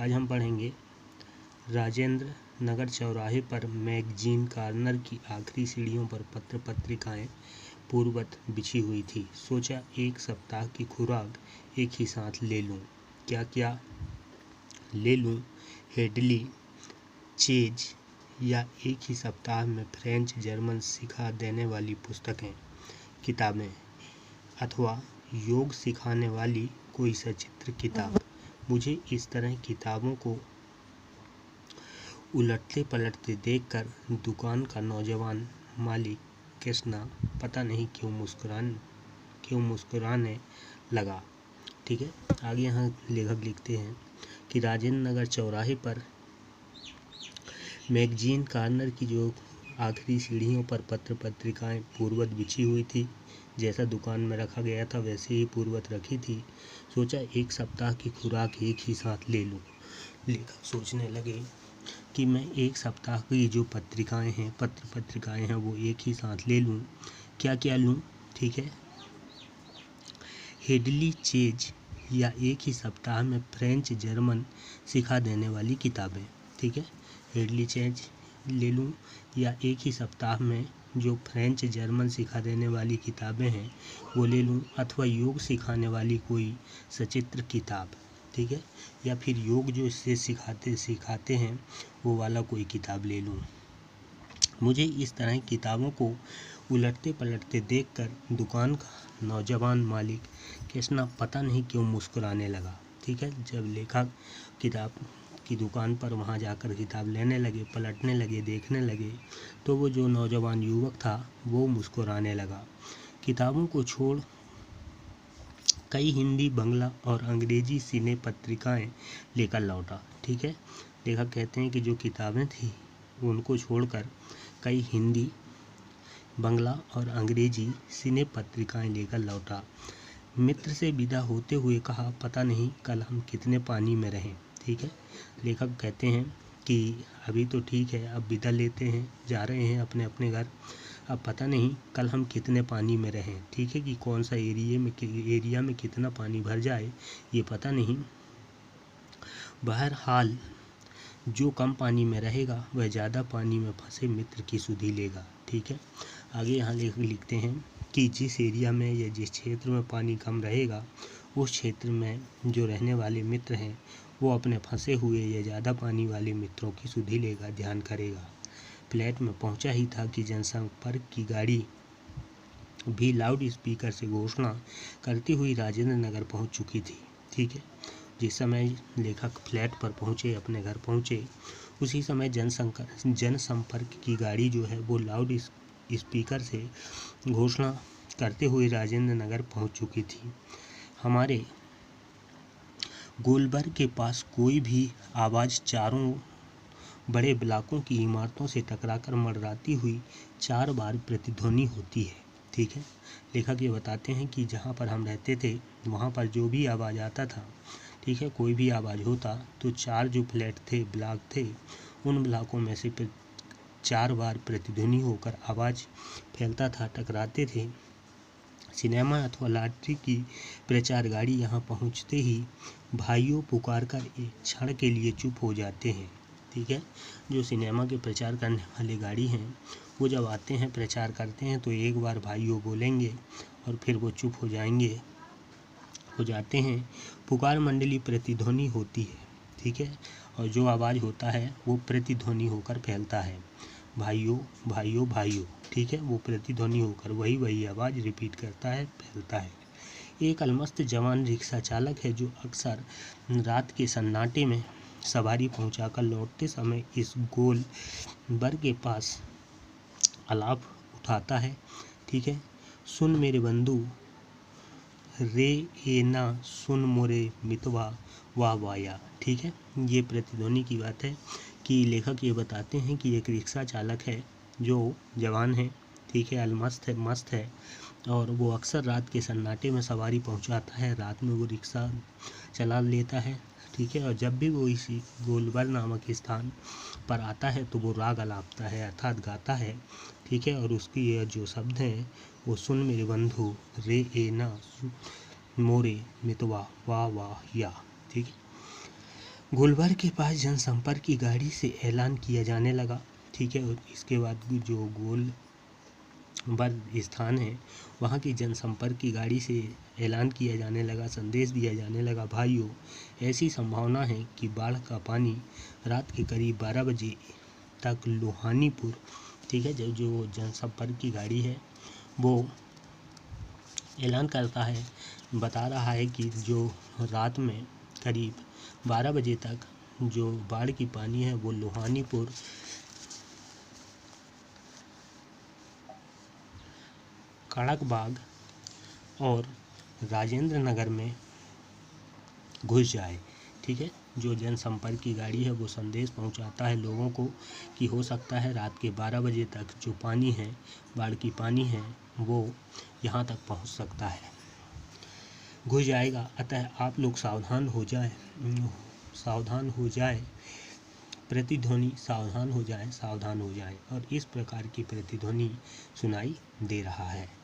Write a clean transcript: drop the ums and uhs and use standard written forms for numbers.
आज हम पढ़ेंगे राजेंद्र नगर चौराहे पर मैगजीन कॉर्नर की आखिरी सीढ़ियों पर पत्र पत्रिकाएं पूर्ववत बिछी हुई थी। सोचा एक सप्ताह की खुराक एक ही साथ ले लूं। क्या क्या ले लूं? हेडली चेज या एक ही सप्ताह में फ्रेंच जर्मन सिखा देने वाली पुस्तकें किताबें, अथवा योग सिखाने वाली कोई सचित्र किताब। मुझे इस तरह किताबों को उलटते पलटते देखकर दुकान का नौजवान मालिक कृष्णा पता नहीं क्यों मुस्कुराने लगा। ठीक है, आगे यहाँ लेखक लिखते हैं कि राजेंद्र नगर चौराहे पर मैगजीन कॉर्नर की जो आखिरी सीढ़ियों पर पत्र पत्रिकाएं पूर्ववत बिछी हुई थी, जैसा दुकान में रखा गया था वैसे ही पूर्ववत रखी थी। सोचा एक सप्ताह की खुराक एक ही साथ ले लूं। लेखक सोचने लगे कि मैं एक सप्ताह की जो पत्र पत्रिकाएं हैं वो एक ही साथ ले लूं। क्या क्या लूं? ठीक है, हेडली चेज या एक ही सप्ताह में फ्रेंच जर्मन सिखा देने वाली किताबें। ठीक है, हेडली चेज ले लूं या एक ही सप्ताह में जो फ्रेंच जर्मन सिखा देने वाली किताबें हैं वो ले लूं, अथवा योग सिखाने वाली कोई सचित्र किताब। ठीक है, या फिर योग जो इससे सिखाते हैं वो वाला कोई किताब ले लूं। मुझे इस तरह किताबों को उलटते पलटते देखकर दुकान का नौजवान मालिक कृष्णा पता नहीं क्यों मुस्कुराने लगा। ठीक है, जब लेखक किताब की दुकान पर वहाँ जाकर किताब लेने लगे, पलटने लगे, देखने लगे, तो वो जो नौजवान युवक था वो मुस्कुराने लगा। किताबों को छोड़ कई हिंदी, बंगला और अंग्रेजी सिने पत्रिकाएं लेकर लौटा। ठीक है, लेखक कहते हैं कि जो किताबें थी उनको छोड़कर कई हिंदी, बंगला और अंग्रेजी सिने पत्रिकाएं लेकर लौटा। मित्र से विदा होते हुए कहा, पता नहीं कल हम कितने पानी में रहें। ठीक है, लेखक कहते हैं कि अभी तो ठीक है, अब विदा लेते हैं, जा रहे हैं अपने अपने घर, अब पता नहीं कल हम कितने पानी में रहें। ठीक है, कि कौन सा एरिया में कितना पानी भर जाए ये पता नहीं। बहरहाल जो कम पानी में रहेगा वह ज़्यादा पानी में फंसे मित्र की सुधि लेगा। ठीक है, आगे यहाँ लिखते हैं कि जिस एरिया में या जिस क्षेत्र में पानी कम रहेगा उस क्षेत्र में जो रहने वाले मित्र हैं वो अपने फंसे हुए या ज़्यादा पानी वाले मित्रों की सुधि लेगा, ध्यान करेगा। फ्लैट में पहुंचा ही था कि जनसंपर्क की गाड़ी भी लाउड स्पीकर से घोषणा करती हुई राजेंद्र नगर पहुंच चुकी थी। ठीक है, जिस समय लेखक फ्लैट पर पहुंचे, अपने घर पहुंचे, उसी समय जनसंपर्क की गाड़ी जो है वो लाउड स्पीकर से घोषणा करते हुए राजेंद्र नगर पहुंच चुकी थी। हमारे गोलबर्ग के पास कोई भी आवाज़ चारों बड़े ब्लॉकों की इमारतों से टकराकर मंडराती हुई 4 बार प्रतिध्वनि होती है। ठीक है, लेखक ये बताते हैं कि जहाँ पर हम रहते थे वहाँ पर जो भी आवाज़ आता था, ठीक है, कोई भी आवाज़ होता तो 4 जो फ्लैट थे, ब्लॉक थे, उन ब्लॉकों में से 4 बार प्रतिध्वनि होकर आवाज़ फैलता था, टकराते थे। सिनेमा अथवा लॉटरी की प्रचार गाड़ी यहाँ पहुँचते ही भाइयों पुकार कर एक क्षण के लिए चुप हो जाते हैं। ठीक है, जो सिनेमा के प्रचार करने वाली गाड़ी हैं वो जब आते हैं, प्रचार करते हैं, तो एक बार भाइयों बोलेंगे और फिर वो चुप हो जाते हैं। पुकार मंडली प्रतिध्वनि होती है। ठीक है, और जो आवाज़ होता है वो प्रतिध्वनि होकर फैलता है, भाइयों भाइयों भाइयों। ठीक है, वो प्रतिध्वनि होकर वही आवाज़ रिपीट करता है, फैलता है। एक अलमस्त जवान रिक्शा चालक है जो अक्सर रात के सन्नाटे में सवारी पहुंचाकर लौटते समय इस गोलबर्ग के पास आलाप उठाता है। ठीक है, सुन मेरे बंधु रे ए ना सुन मोरे मितवा वाह वाया। ठीक है, ये प्रतिध्वनि की बात है कि लेखक ये बताते हैं कि एक रिक्शा चालक है जो जवान है, ठीक है, अलमस्त मस्त है, और वो अक्सर रात के सन्नाटे में सवारी पहुंचाता है। रात में वो रिक्शा चला लेता है। ठीक है, और जब भी वो इसी गोलबर्ग नामक स्थान पर आता है तो वो राग अलापता है, अर्थात गाता है। ठीक है, और उसकी ये जो शब्द हैं वो सुन मेरे बंधु रे ए ना मोरे मितवा वाह वाह या। ठीक है, गुलबर्ग के पास जनसंपर्क की गाड़ी से ऐलान किया जाने लगा। ठीक है, और इसके बाद जो गोलबर्ग स्थान है वहाँ की जनसंपर्क की गाड़ी से ऐलान किया जाने लगा, संदेश दिया जाने लगा, भाइयों ऐसी संभावना है कि बाढ़ का पानी रात के करीब 12 बजे तक लोहानीपुर, ठीक है, जो जनसंपर्क की गाड़ी है वो ऐलान करता है, बता रहा है कि जो रात में करीब 12 बजे तक जो बाढ़ की पानी है वो लोहानीपुर, कड़कबाग और राजेंद्र नगर में घुस जाए। ठीक है, जो जनसंपर्क की गाड़ी है वो संदेश पहुंचाता है लोगों को कि हो सकता है रात के 12 बजे तक जो पानी है, बाढ़ की पानी है, वो यहाँ तक पहुंच सकता है, घुस जाएगा। अतः आप लोग सावधान हो जाए, प्रतिध्वनि सावधान हो जाए, और इस प्रकार की प्रतिध्वनि सुनाई दे रहा है।